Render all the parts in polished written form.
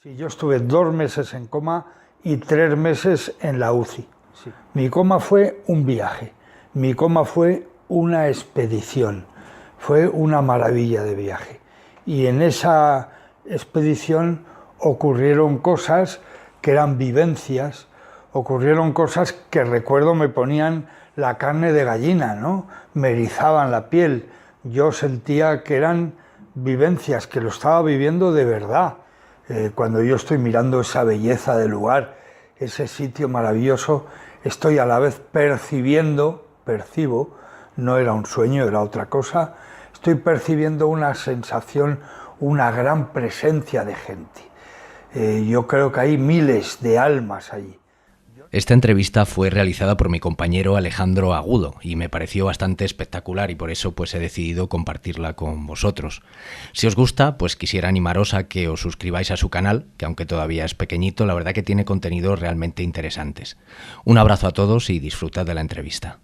Sí, yo estuve 2 meses en coma y 3 meses en la UCI. Sí. Mi coma fue un viaje, mi coma fue una expedición, fue una maravilla de viaje. Y en esa expedición ocurrieron cosas que eran vivencias, ocurrieron cosas que recuerdo me ponían la carne de gallina, ¿no? Me erizaban la piel, yo sentía que eran vivencias, que lo estaba viviendo de verdad. Cuando yo estoy mirando esa belleza del lugar, ese sitio maravilloso, estoy a la vez percibo, no era un sueño, era otra cosa, estoy percibiendo una sensación, una gran presencia de gente. Yo creo que hay miles de almas allí. Esta entrevista fue realizada por mi compañero Alejandro Agudo y me pareció bastante espectacular y por eso pues he decidido compartirla con vosotros. Si os gusta, pues quisiera animaros a que os suscribáis a su canal, que aunque todavía es pequeñito, la verdad que tiene contenidos realmente interesantes. Un abrazo a todos y disfrutad de la entrevista.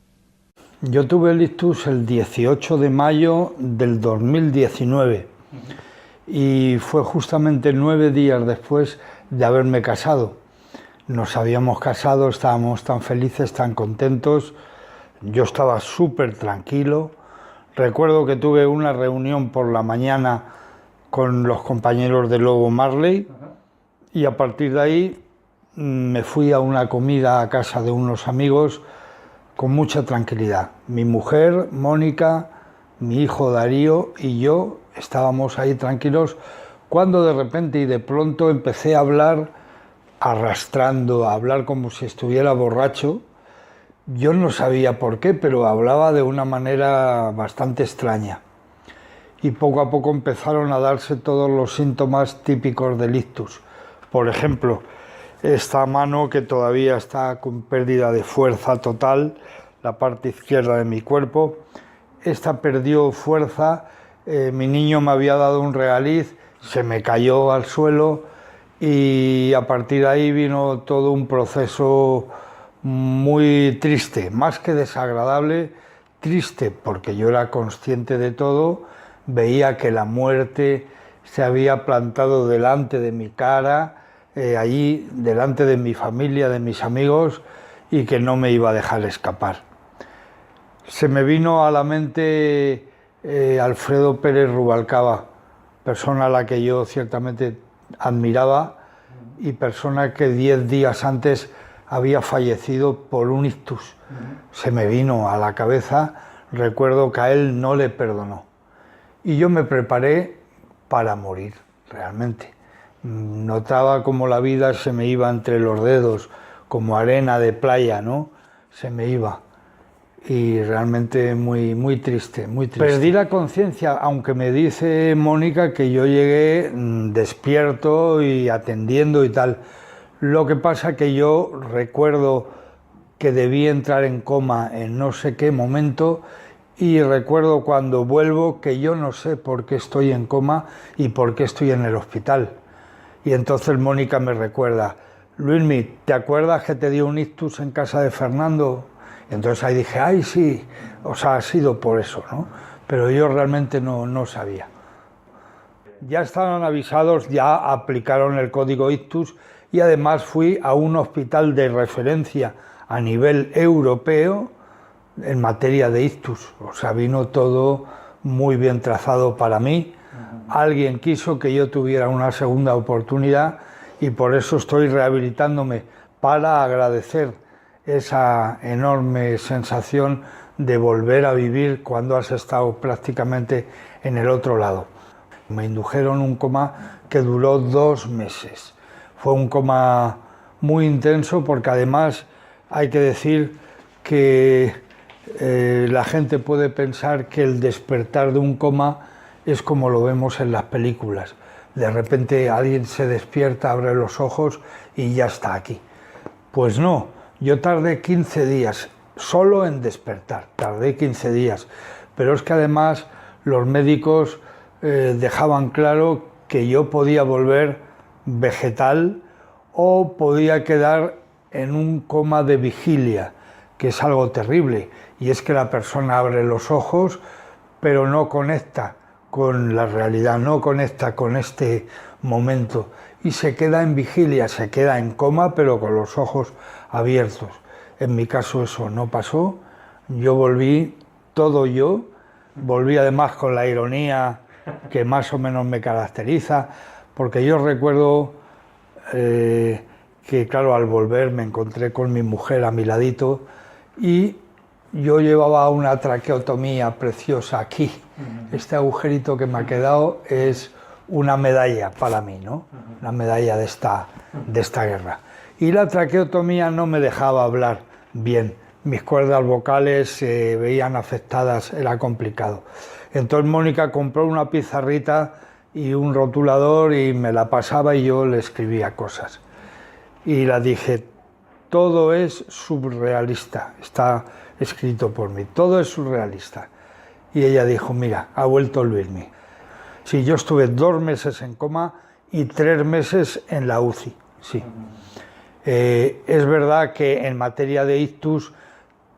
Yo tuve el ictus el 18 de mayo del 2019 y fue justamente 9 días después de haberme casado. Nos habíamos casado, estábamos tan felices, tan contentos, yo estaba súper tranquilo. Recuerdo que tuve una reunión por la mañana con los compañeros de Lobo Marley y a partir de ahí me fui a una comida a casa de unos amigos con mucha tranquilidad. Mi mujer, Mónica, mi hijo Darío y yo estábamos ahí tranquilos cuando de repente y de pronto empecé a hablar arrastrando, a hablar como si estuviera borracho. Yo no sabía por qué, pero hablaba de una manera bastante extraña. Y poco a poco empezaron a darse todos los síntomas típicos del ictus. Por ejemplo, esta mano que todavía está con pérdida de fuerza total, la parte izquierda de mi cuerpo, esta perdió fuerza, mi niño me había dado un regaliz, se me cayó al suelo, y a partir de ahí vino todo un proceso muy triste, más que desagradable, triste, porque yo era consciente de todo, veía que la muerte se había plantado delante de mi cara, allí delante de mi familia, de mis amigos, y que no me iba a dejar escapar. Se me vino a la mente Alfredo Pérez Rubalcaba, persona a la que yo ciertamente admiraba y persona que 10 días antes había fallecido por un ictus. Se me vino a la cabeza, recuerdo que a él no le perdonó. Y yo me preparé para morir, realmente. Notaba como la vida se me iba entre los dedos, como arena de playa, ¿no? Se me iba. Y realmente muy triste, muy triste. Perdí la conciencia, aunque me dice Mónica que yo llegué despierto y atendiendo y tal. Lo que pasa que yo recuerdo que debí entrar en coma en no sé qué momento y recuerdo cuando vuelvo que yo no sé por qué estoy en coma y por qué estoy en el hospital. Y entonces Mónica me recuerda, Luismi, ¿te acuerdas que te dio un ictus en casa de Fernando? Entonces ahí dije, ay sí, o sea, ha sido por eso, ¿no? Pero yo realmente no sabía. Ya estaban avisados, ya aplicaron el código ictus y además fui a un hospital de referencia a nivel europeo en materia de ictus. O sea, vino todo muy bien trazado para mí. Alguien quiso que yo tuviera una segunda oportunidad y por eso estoy rehabilitándome para agradecer esa enorme sensación de volver a vivir cuando has estado prácticamente en el otro lado. Me indujeron un coma que duró 2 meses. Fue un coma muy intenso porque además hay que decir que la gente puede pensar que el despertar de un coma es como lo vemos en las películas. De repente alguien se despierta, abre los ojos y ya está aquí. Pues no. Yo tardé 15 días solo en despertar, tardé 15 días, pero es que además los médicos dejaban claro que yo podía volver vegetal o podía quedar en un coma de vigilia, que es algo terrible, y es que la persona abre los ojos, pero no conecta con la realidad, no conecta con este momento, y se queda en vigilia, se queda en coma, pero con los ojos abiertos. En mi caso eso no pasó, yo volví todo yo, volví además con la ironía que más o menos me caracteriza, porque yo recuerdo que, claro, al volver me encontré con mi mujer a mi ladito y yo llevaba una traqueotomía preciosa aquí. Este agujerito que me ha quedado es una medalla para mí, ¿no? Una medalla de esta guerra. Y la traqueotomía no me dejaba hablar bien. Mis cuerdas vocales se veían afectadas, era complicado. Entonces Mónica compró una pizarrita y un rotulador y me la pasaba y yo le escribía cosas. Y la dije, todo es surrealista, está escrito por mí, todo es surrealista. Y ella dijo, mira, ha vuelto Luismi. Sí, yo estuve 2 meses en coma y 3 meses en la UCI, sí. Es verdad que en materia de ictus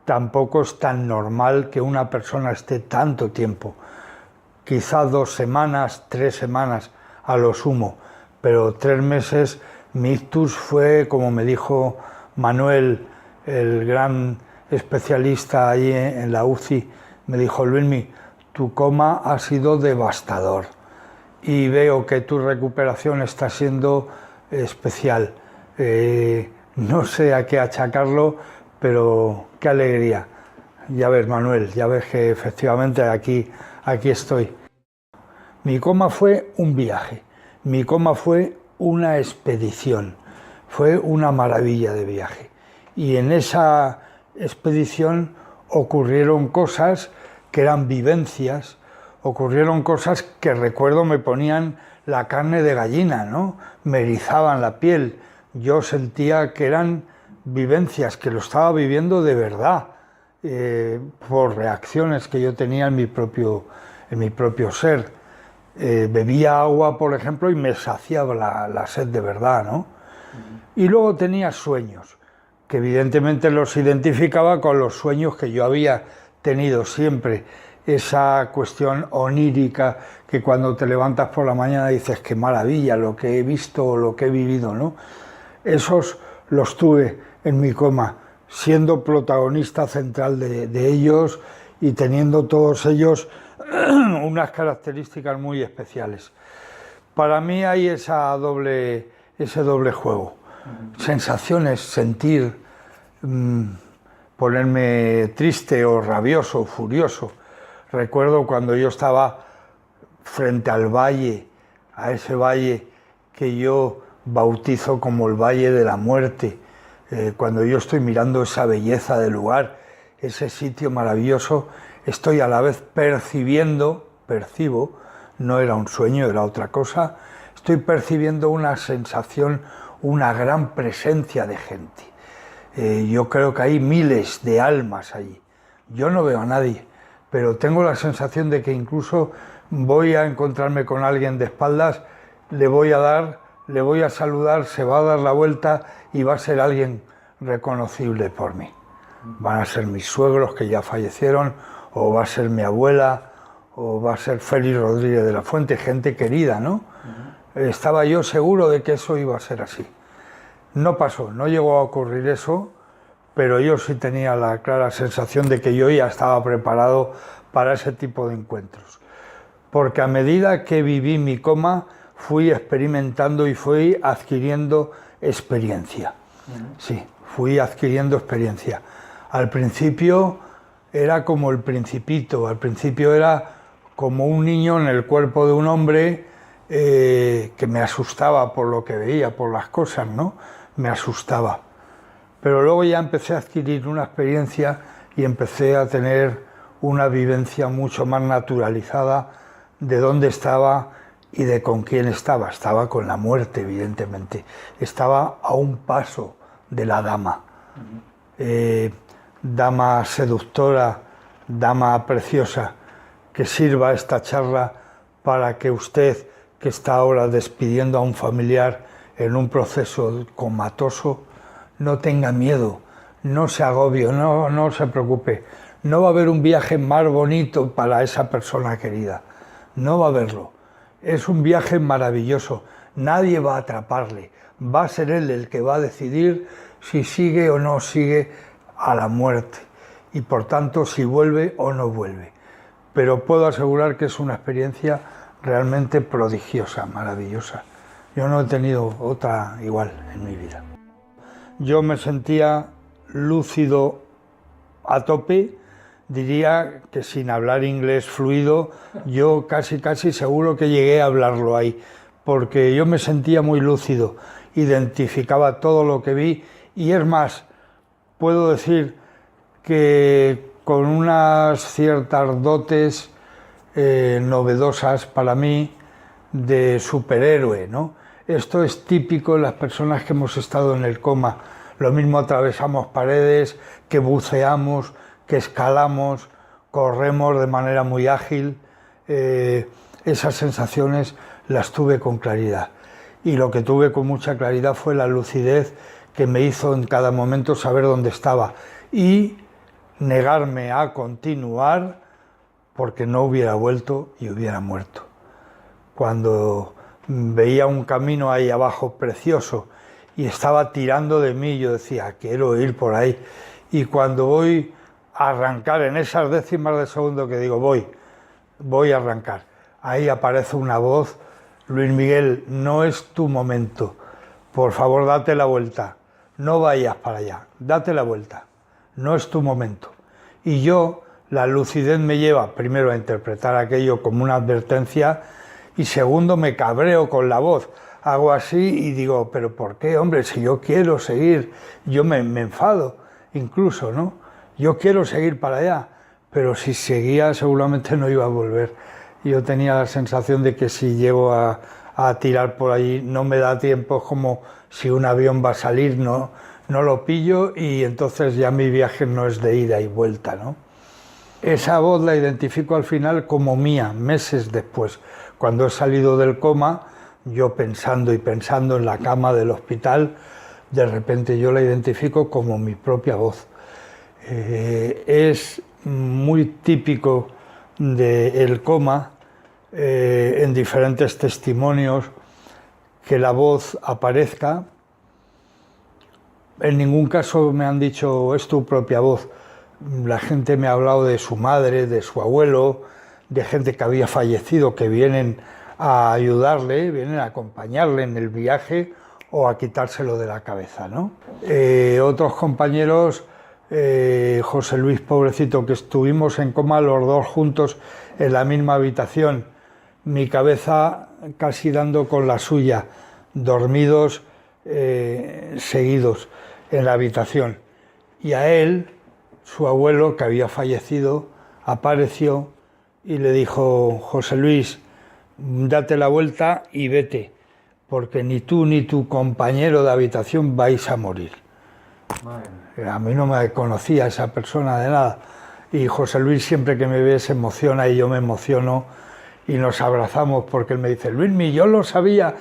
tampoco es tan normal que una persona esté tanto tiempo. Quizás 2 semanas, 3 semanas a lo sumo, pero 3 meses. Mi ictus fue, como me dijo Manuel, el gran especialista allí en la UCI, me dijo, Luismi, tu coma ha sido devastador y veo que tu recuperación está siendo especial. No sé a qué achacarlo, pero qué alegría. Ya ves, Manuel, ya ves que efectivamente aquí estoy. Mi coma fue un viaje, mi coma fue una expedición, fue una maravilla de viaje. Y en esa expedición ocurrieron cosas que eran vivencias, ocurrieron cosas que recuerdo me ponían la carne de gallina, ¿no? Me erizaban la piel. Yo sentía que eran vivencias, que lo estaba viviendo de verdad, por reacciones que yo tenía en mi propio ser. Bebía agua, por ejemplo, y me saciaba la sed de verdad, ¿no? Y luego tenía sueños, que evidentemente los identificaba con los sueños que yo había tenido siempre. Esa cuestión onírica que cuando te levantas por la mañana dices, qué maravilla lo que he visto o lo que he vivido, ¿no? Esos los tuve en mi coma, siendo protagonista central de ellos y teniendo todos ellos unas características muy especiales. Para mí hay ese doble juego. Sensaciones, sentir, ponerme triste o rabioso, furioso. Recuerdo cuando yo estaba frente al valle, a ese valle que yo bautizo como el Valle de la Muerte, cuando yo estoy mirando esa belleza del lugar, ese sitio maravilloso, estoy a la vez percibo, no era un sueño, era otra cosa, estoy percibiendo una sensación, una gran presencia de gente. Yo creo que hay miles de almas allí. Yo no veo a nadie, pero tengo la sensación de que incluso voy a encontrarme con alguien de espaldas, le voy a saludar, se va a dar la vuelta y va a ser alguien reconocible por mí. Van a ser mis suegros que ya fallecieron, o va a ser mi abuela, o va a ser Félix Rodríguez de la Fuente, gente querida, ¿no? Estaba yo seguro de que eso iba a ser así. No pasó, no llegó a ocurrir eso, pero yo sí tenía la clara sensación de que yo ya estaba preparado para ese tipo de encuentros. Porque a medida que viví mi coma, fui experimentando y fui adquiriendo experiencia. Sí, fui adquiriendo experiencia. Al principio era como el Principito, al principio era como un niño en el cuerpo de un hombre que me asustaba por lo que veía, por las cosas, ¿no? Me asustaba. Pero luego ya empecé a adquirir una experiencia y empecé a tener una vivencia mucho más naturalizada de dónde estaba y de con quién estaba. Estaba con la muerte, evidentemente. Estaba a un paso de la dama. Dama seductora, dama preciosa, que sirva esta charla para que usted, que está ahora despidiendo a un familiar en un proceso comatoso, no tenga miedo, no se agobie, no se preocupe. No va a haber un viaje más bonito para esa persona querida. No va a haberlo. Es un viaje maravilloso. nadie va a atraparle, va a ser él el que va a decidir si sigue o no sigue a la muerte y por tanto si vuelve o no vuelve. Pero puedo asegurar que es una experiencia realmente prodigiosa, maravillosa. Yo no he tenido otra igual en mi vida. Yo me sentía lúcido a tope, diría que sin hablar inglés fluido, yo casi seguro que llegué a hablarlo ahí, porque yo me sentía muy lúcido, identificaba todo lo que vi y es más, puedo decir que con unas ciertas dotes novedosas para mí de superhéroe, ¿no? Esto es típico en las personas que hemos estado en el coma. Lo mismo atravesamos paredes, que buceamos, que escalamos, corremos de manera muy ágil. Esas sensaciones las tuve con claridad. Y lo que tuve con mucha claridad fue la lucidez que me hizo en cada momento saber dónde estaba y negarme a continuar porque no hubiera vuelto y hubiera muerto. Cuando veía un camino ahí abajo precioso y estaba tirando de mí, yo decía, quiero ir por ahí. Y cuando voy a arrancar en esas décimas de segundo que digo, voy a arrancar, ahí aparece una voz, Luis Miguel, no es tu momento, por favor date la vuelta, no vayas para allá, date la vuelta, no es tu momento. Y yo, la lucidez me lleva primero a interpretar aquello como una advertencia y segundo me cabreo con la voz, hago así y digo, pero ¿por qué, hombre? Si yo quiero seguir, yo me enfado incluso, ¿no? Yo quiero seguir para allá, pero si seguía seguramente no iba a volver. Yo tenía la sensación de que si llego a tirar por allí no me da tiempo, es como si un avión va a salir, no lo pillo y entonces ya mi viaje no es de ida y vuelta, ¿no? Esa voz la identifico al final como mía, meses después. Cuando he salido del coma, yo pensando en la cama del hospital, de repente yo la identifico como mi propia voz. Es muy típico del coma, en diferentes testimonios, que la voz aparezca. En ningún caso me han dicho, es tu propia voz. La gente me ha hablado de su madre, de su abuelo, de gente que había fallecido, que vienen a ayudarle, vienen a acompañarle en el viaje o a quitárselo de la cabeza, ¿no? Otros compañeros, José Luis, pobrecito, que estuvimos en coma los dos juntos en la misma habitación, mi cabeza casi dando con la suya, dormidos seguidos en la habitación. Y a él, su abuelo, que había fallecido, apareció y le dijo, José Luis, date la vuelta y vete, porque ni tú ni tu compañero de habitación vais a morir. A mí no me conocía esa persona de nada. Y José Luis siempre que me ve se emociona y yo me emociono y nos abrazamos porque él me dice, Luismi, yo lo sabía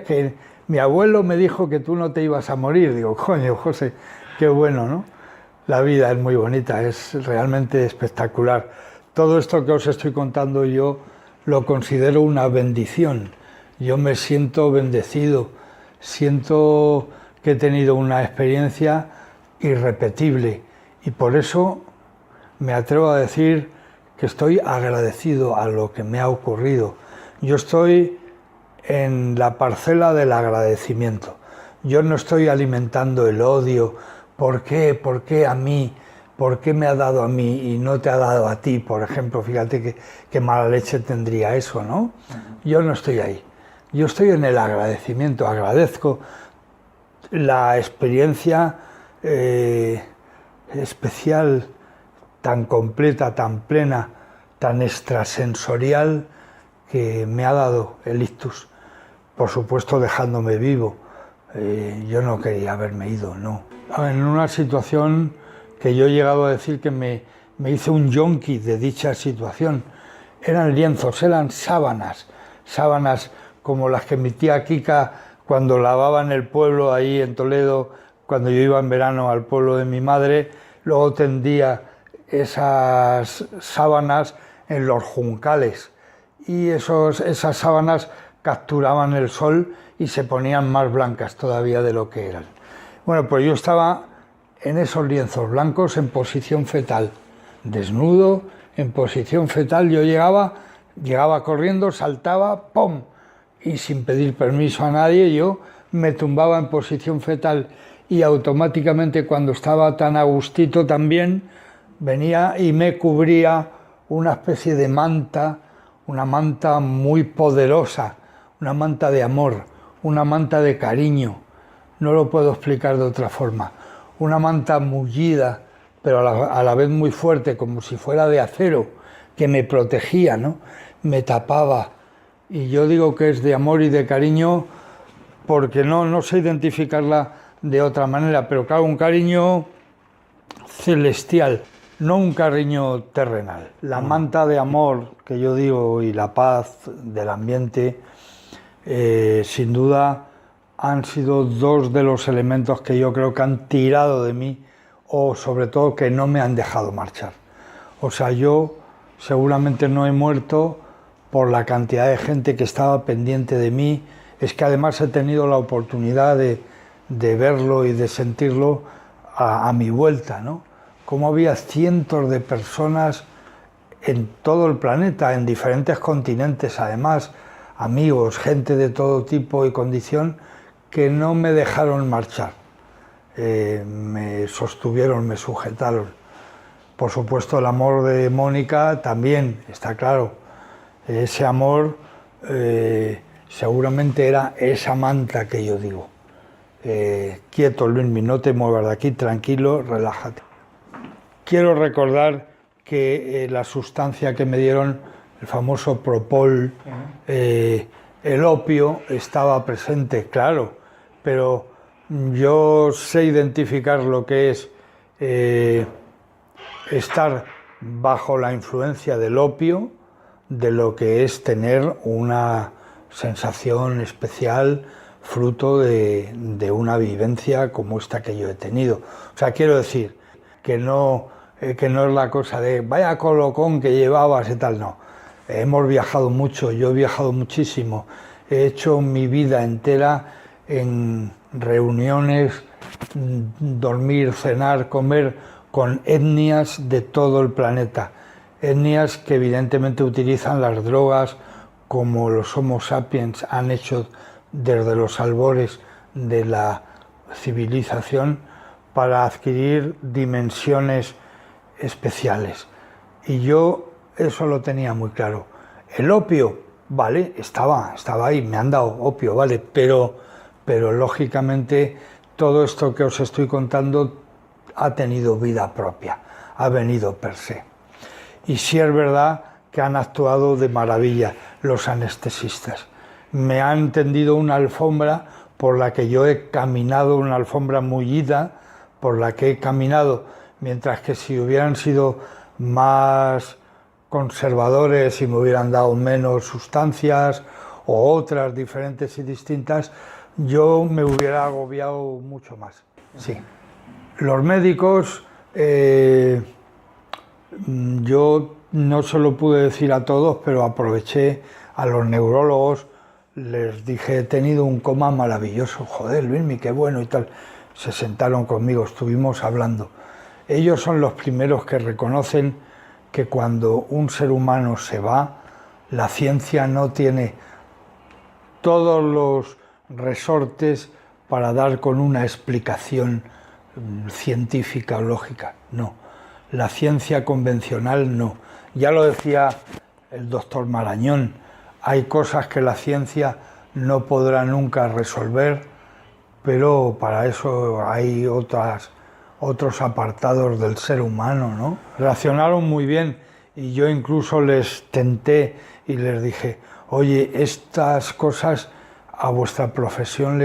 que mi abuelo me dijo que tú no te ibas a morir. Digo, coño, José, qué bueno, ¿no? La vida es muy bonita, es realmente espectacular. Todo esto que os estoy contando yo lo considero una bendición. Yo me siento bendecido, siento que he tenido una experiencia irrepetible y por eso me atrevo a decir que estoy agradecido a lo que me ha ocurrido. Yo estoy en la parcela del agradecimiento. Yo no estoy alimentando el odio. ¿Por qué? ¿Por qué a mí? ¿Por qué me ha dado a mí y no te ha dado a ti? Por ejemplo, fíjate qué mala leche tendría eso, ¿no? Yo no estoy ahí. Yo estoy en el agradecimiento. Agradezco la experiencia especial, tan completa, tan plena, tan extrasensorial que me ha dado el ictus. Por supuesto dejándome vivo. Yo no quería haberme ido, no. En una situación que yo he llegado a decir que me hice un yonki de dicha situación. Eran lienzos, eran sábanas como las que mi tía Kika cuando lavaba en el pueblo ahí en Toledo, cuando yo iba en verano al pueblo de mi madre, luego tendía esas sábanas en los juncales y esas sábanas capturaban el sol y se ponían más blancas todavía de lo que eran. Bueno, pues yo estaba en esos lienzos blancos en posición fetal, desnudo, en posición fetal. Yo llegaba corriendo, saltaba, ¡pum! Y sin pedir permiso a nadie, yo me tumbaba en posición fetal y automáticamente, cuando estaba tan a gustito también, venía y me cubría una especie de manta, una manta muy poderosa, una manta de amor, una manta de cariño, no lo puedo explicar de otra forma, una manta mullida, pero a la vez muy fuerte, como si fuera de acero, que me protegía, ¿no? Me tapaba. Y yo digo que es de amor y de cariño porque no sé identificarla de otra manera, pero claro, un cariño celestial, no un cariño terrenal. La manta de amor que yo digo y la paz del ambiente, sin duda han sido dos de los elementos que yo creo que han tirado de mí, o sobre todo que no me han dejado marchar. O sea, yo seguramente no he muerto por la cantidad de gente que estaba pendiente de mí. Es que además he tenido la oportunidad de verlo y de sentirlo a mi vuelta, ¿no? Como había cientos de personas en todo el planeta, en diferentes continentes, además, amigos, gente de todo tipo y condición, que no me dejaron marchar. Me sostuvieron, me sujetaron. Por supuesto, el amor de Mónica también, está claro. Ese amor seguramente era esa manta que yo digo. Quieto, Luismi, no te muevas de aquí, tranquilo, relájate. Quiero recordar que la sustancia que me dieron, el famoso Propol, el opio, estaba presente, claro, pero yo sé identificar lo que es estar bajo la influencia del opio, de lo que es tener una sensación especial fruto de una vivencia como esta que yo he tenido. O sea, quiero decir que no es la cosa de vaya colocón que llevabas y tal, no. Hemos viajado mucho, yo he viajado muchísimo, he hecho mi vida entera en reuniones, dormir, cenar, comer con etnias de todo el planeta. Etnias que evidentemente utilizan las drogas como los Homo sapiens han hecho desde los albores de la civilización para adquirir dimensiones especiales. Y yo eso lo tenía muy claro. El opio, vale, estaba ahí, me han dado opio, vale, pero lógicamente todo esto que os estoy contando ha tenido vida propia, ha venido per se. Y sí es verdad que han actuado de maravilla los anestesistas. Me han tendido una alfombra por la que yo he caminado, una alfombra mullida, por la que he caminado, mientras que si hubieran sido más conservadores y me hubieran dado menos sustancias o otras diferentes y distintas, yo me hubiera agobiado mucho más. Sí. Los médicos, yo no se lo pude decir a todos, pero aproveché a los neurólogos, les dije, he tenido un coma maravilloso, joder, Luismi, qué bueno y tal. Se sentaron conmigo, estuvimos hablando. Ellos son los primeros que reconocen que cuando un ser humano se va, la ciencia no tiene todos los resortes para dar con una explicación científica o lógica. No, la ciencia convencional no. Ya lo decía el doctor Marañón, hay cosas que la ciencia no podrá nunca resolver, pero para eso hay otros apartados del ser humano, ¿no? Reaccionaron muy bien y yo incluso les tenté y les dije, oye, estas cosas a vuestra profesión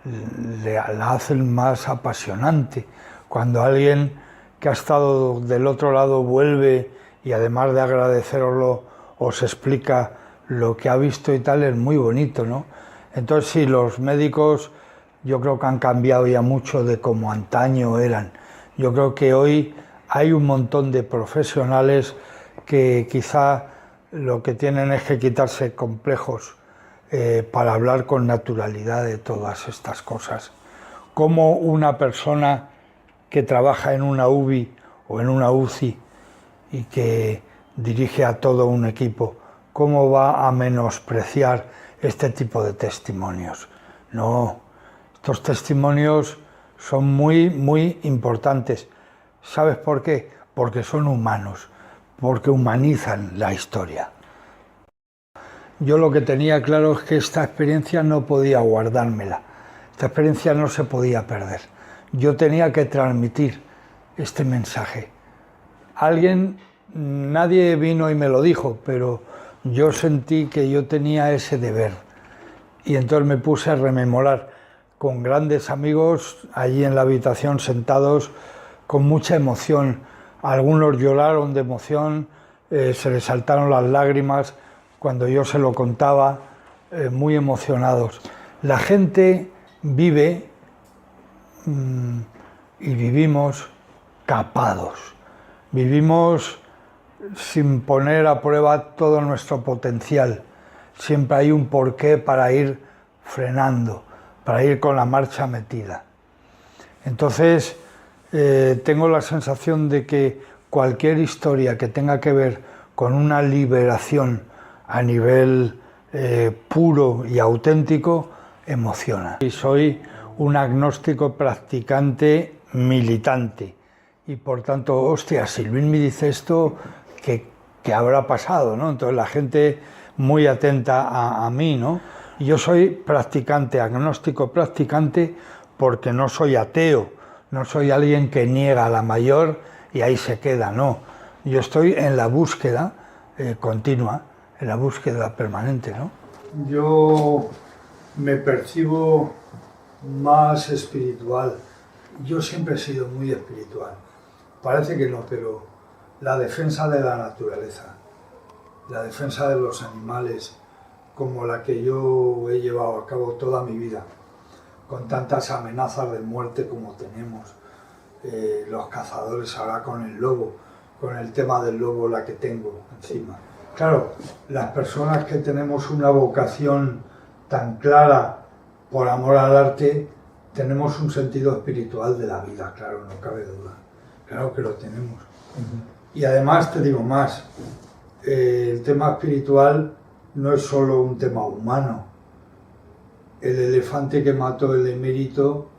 la hacen más apasionante. Cuando alguien que ha estado del otro lado vuelve y además de agradeceroslo os explica lo que ha visto y tal, es muy bonito, ¿no? Entonces sí, los médicos yo creo que han cambiado ya mucho de como antaño eran. Yo creo que hoy hay un montón de profesionales que quizá lo que tienen es que quitarse complejos para hablar con naturalidad de todas estas cosas. Cómo una persona que trabaja en una UBI o en una UCI y que dirige a todo un equipo, cómo va a menospreciar este tipo de testimonios. No, estos testimonios son muy, muy importantes. ¿Sabes por qué? Porque son humanos, porque humanizan la historia. Yo lo que tenía claro es que esta experiencia no podía guardármela, esta experiencia no se podía perder. Yo tenía que transmitir este mensaje. Nadie vino y me lo dijo, pero yo sentí que yo tenía ese deber. Y entonces me puse a rememorar con grandes amigos allí en la habitación sentados con mucha emoción. Algunos lloraron de emoción, se les saltaron las lágrimas cuando yo se lo contaba, muy emocionados. La gente vive y vivimos capados, vivimos sin poner a prueba todo nuestro potencial. Siempre hay un porqué para ir frenando, para ir con la marcha metida. Entonces, tengo la sensación de que cualquier historia que tenga que ver con una liberación a nivel puro y auténtico, emociona. Y soy un agnóstico practicante militante. Y por tanto, hostia, si Luis me dice esto, ¿qué habrá pasado, ¿no? Entonces la gente muy atenta a mí, ¿no? Yo soy practicante, agnóstico practicante, porque no soy ateo, no soy alguien que niega la mayor y ahí se queda, no. Yo estoy en la búsqueda continua, en la búsqueda permanente, ¿no? Yo me percibo más espiritual. Yo siempre he sido muy espiritual. Parece que no, pero la defensa de la naturaleza, la defensa de los animales, como la que yo he llevado a cabo toda mi vida, con tantas amenazas de muerte como tenemos, los cazadores ahora con el lobo, con el tema del lobo la que tengo encima. Claro, las personas que tenemos una vocación tan clara por amor al arte, tenemos un sentido espiritual de la vida, claro, no cabe duda, claro que lo tenemos. Y además te digo más, el tema espiritual no es solo un tema humano. El elefante que mató el emérito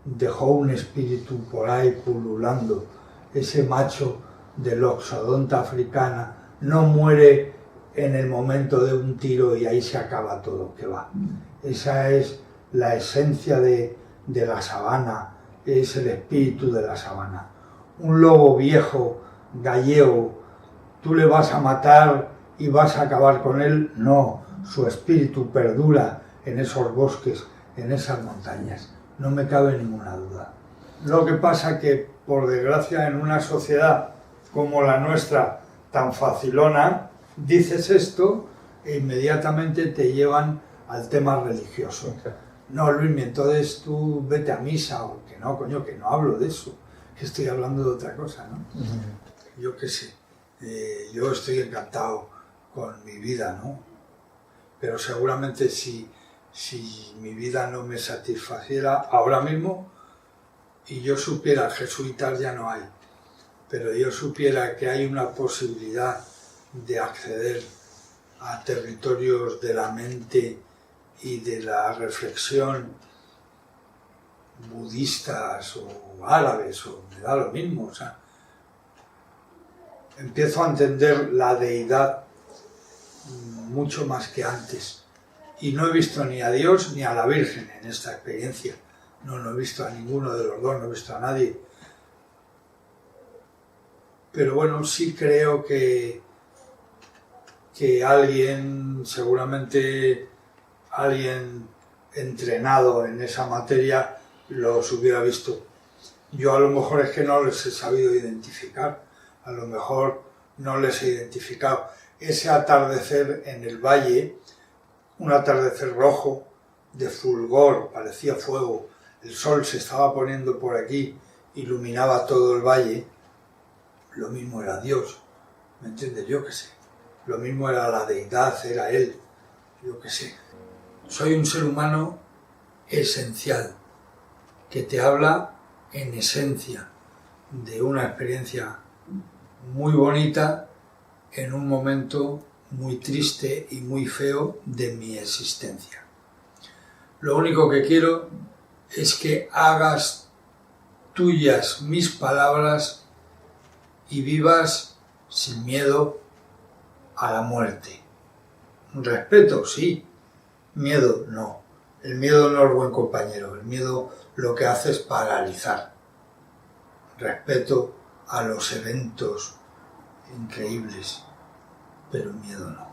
dejó un espíritu por ahí pululando. Ese macho de Loxodonta africana no muere en el momento de un tiro y ahí se acaba todo, que va. Esa es la esencia de la sabana, es el espíritu de la sabana. Un lobo viejo, gallego, ¿tú le vas a matar y vas a acabar con él? No, su espíritu perdura en esos bosques, en esas montañas, no me cabe ninguna duda. Lo que pasa que, por desgracia, en una sociedad como la nuestra, tan facilona, dices esto e inmediatamente te llevan al tema religioso. No, Luis, entonces tú vete a misa, o que no, coño, que no hablo de eso, que estoy hablando de otra cosa, ¿no? Yo qué sé, yo estoy encantado con mi vida, ¿no? Pero seguramente si mi vida no me satisfaciera ahora mismo y yo supiera, jesuitas ya no hay, pero yo supiera que hay una posibilidad de acceder a territorios de la mente y de la reflexión budistas o árabes, o me da lo mismo, o sea, empiezo a entender la deidad mucho más que antes. Y no he visto ni a Dios ni a la Virgen en esta experiencia. No he visto a ninguno de los dos, no he visto a nadie. Pero bueno, sí creo que alguien, seguramente alguien entrenado en esa materia, los hubiera visto. Yo a lo mejor es que no les he sabido identificar, a lo mejor no les he identificado. Ese atardecer en el valle, un atardecer rojo, de fulgor, parecía fuego, el sol se estaba poniendo por aquí, iluminaba todo el valle, lo mismo era Dios, ¿me entiendes? Yo qué sé, lo mismo era la deidad, era Él, yo qué sé. Soy un ser humano esencial, que te habla en esencia de una experiencia muy bonita en un momento muy triste y muy feo de mi existencia. Lo único que quiero es que hagas tuyas mis palabras y vivas sin miedo a la muerte. Respeto, sí. Miedo, no. El miedo no es buen compañero. El miedo lo que hace es paralizar. Respeto a los eventos increíbles, pero miedo no.